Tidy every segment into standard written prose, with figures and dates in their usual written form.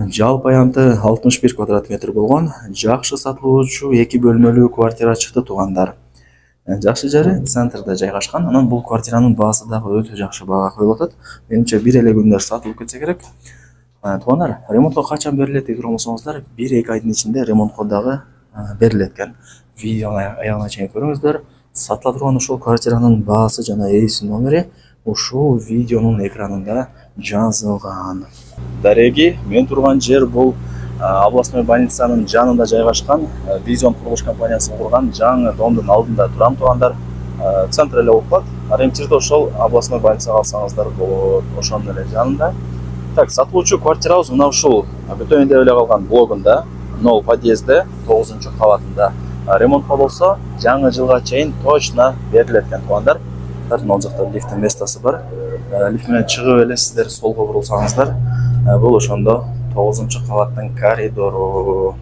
Жалпы аянты 61 квадрат метр болгон жакшы сатылуучу 2 бөлмөлүү квартира чыкты туугандар. Жакшы жери центрде жайгашкан. Анан бул квартиранын баасы дагы өтө жакшы баага коюлуп атат. Менимче бир эле күндө сатылып кетсе керек. Туугандар, ремонтко качан берилет деп турсаңыздар, 1-2 айдын ичинде ремонтко дагы берилет экен. Видеону аягына чейин көрүңүздөр. Сатыла турган ушул квартиранын баасы жана ээси номери ушул видеонун экранында жазылган. Дареги, мен турган жер бул областной больницанын жанында жайгашкан, Визион курулуш компаниясы курган жаңы домдун алдында турам туугандар. Центр эле болуп калат. Ориентирде ошол областной больницага алсаңыздар болот, ошонун эле жанында. Так, сатылуучу квартирабыз мына ушул бүтөндө эле калган блогунда, нол подъездде, 9-кабатында. Ремонтко болсо жаңы жылга чейин точно берилет экен туугандар. Ал жакта лифттин местасы бар. Лифт менен чыгып эле сиздер солго бурулсаңыздар, бул ошондо 9-кабаттын коридору.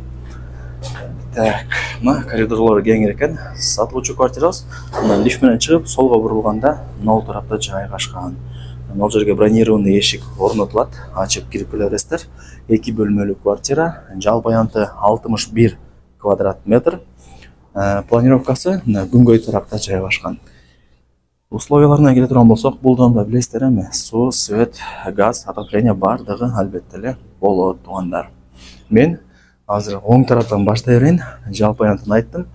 Так, мына коридорлору кеңир экен. Сатылуучу квартирабыз лифт менен чыгып солго бурулганда нол тарапта жайгашкан. Ал жерге бронированный эшик орнотулат, ачып кирип келе бересиздер. 2 бөлмөлүү квартира, жалпы аянты 61 квадрат метр. Планировкасы күнгөй тарапта жайгашкан. Условияларына келе турган болсок, бул домдо билесиздер эми, суу, свет, газ, отопление бардыгы албетте эле болот туугандар. Мен азыр оң тараптан баштай берейин. Жалпы аянтын айттым,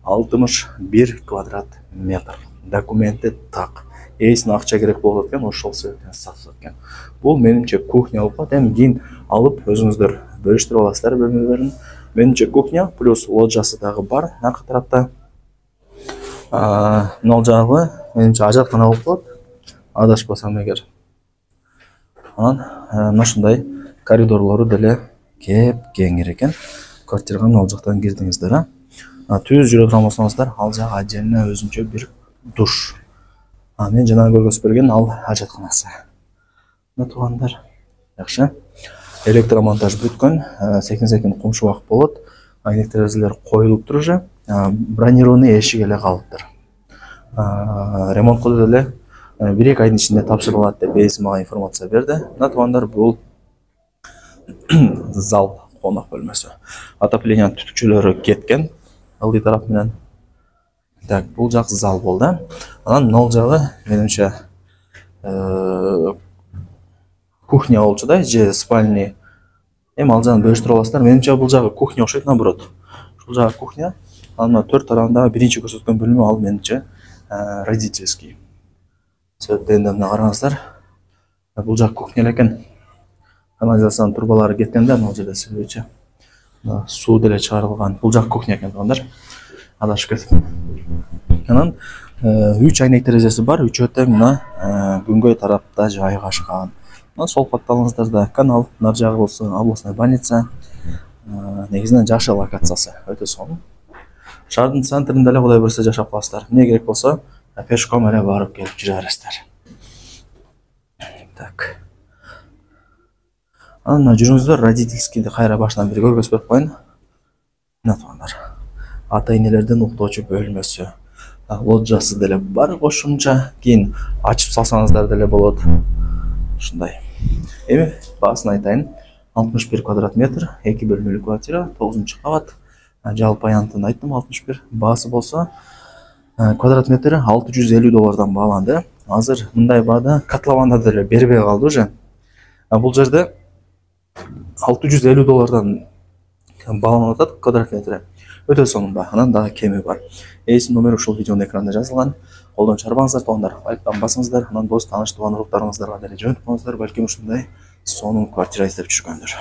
61 квадрат метр. Документи так. Эсине акча керек болот экен, ошол себептен сатылат экен. Бул менимче кухня болуп калат. Эми кийин алып өзүңүздөр бөлүштүрүп аласыздар бөлмөлөрүн. Менимче кухня плюс лоджиясы дагы бар наркы тарапта. Нол жагы менимче ажаткана болуп калат. Адашпасам эгер. Анан мына ушундай коридорлору деле кеп кеңир экен. Квартирага ал жактан кирдиңиздер, Түз жүрө турган болсоңуздар, ал жак отдельно өзүнчө бир душ. Мен жана көргөзүп берген ал ажатканасы. Мына туугандар, жакшы. Электромонтаж бүткөн, секин кумшубак болот. Айнек терезелер коюлуп тур уже. Бронированный эшик эле калыптыр. Ремонтко деле 1-2 айдын ичинде тапшырылат деп ээси мага информация берди. Мына туугандар, бул зал, конок бөлмөсү. Отопление түтүкчөлөрү кеткен ылдый тарап менен. Так, бул жак зал болду. Анан нол жагы менимче кухня болчу да, же спальни. Эми ал жагын бөлүштүрүп аласыздар. Менимче бул жагы кухня окшойт, наоборот. Ушул жагы кухня. Анан 4 тарабында биринчи көрсөткөн бөлмө ал менимче родительский. Себептен мына караңыздар. Бул жак кухня экен. Канализациянын турбалары кеткен да, ал жерде себебичи. Суу деле чыгарылган. Бул жак кухня экен туугандар. Адашып кетип. Анан 3 айнек терезеси бар, 3 тең мына күнгөй тарапта жайгашкан. Сол катталыңыздарда канал, нар жагы болсо областной больница. Негизинен жакшы локациясы, өтө сонун. Шаардын центринде эле кудай берсе жашап каласыздар. Эмне керек болсо, пешком эле барып келип жүрө бересиздер. Так. Анан жүрүңүздөр, родительскийди кайра башынан бир көргөзүп берип коеюн. Мына туугандар. Ата-энелердин уктоочу бөлмөсү. Лоджиясы деле бар кошумча, кийин ачып салсаңыздар деле болот. Ушундай. Эми баасын айтайын. 61 квадрат метр, 2 бөлмөлүү квартира, 9-кабат. Жалпы аянтын айттым, 61. Баасы болсо квадрат метри $650 бааланды. Азыр мындай баада котлованда деле бербей калды уже. Бул жерде $650 бааланып атат квадрат метри. Өтө сонун ба, анан дагы кеми бар. Ээси номери ушул видеонун экранында жазылган. Колдон чарбаңыздар туугандар, лайктан басыңыздар, анан дос тааныш тууган уруктарыңыздарга деле жөнөтүп коюңуздар, балким ушундай сонун квартира издеп жүргөндүр.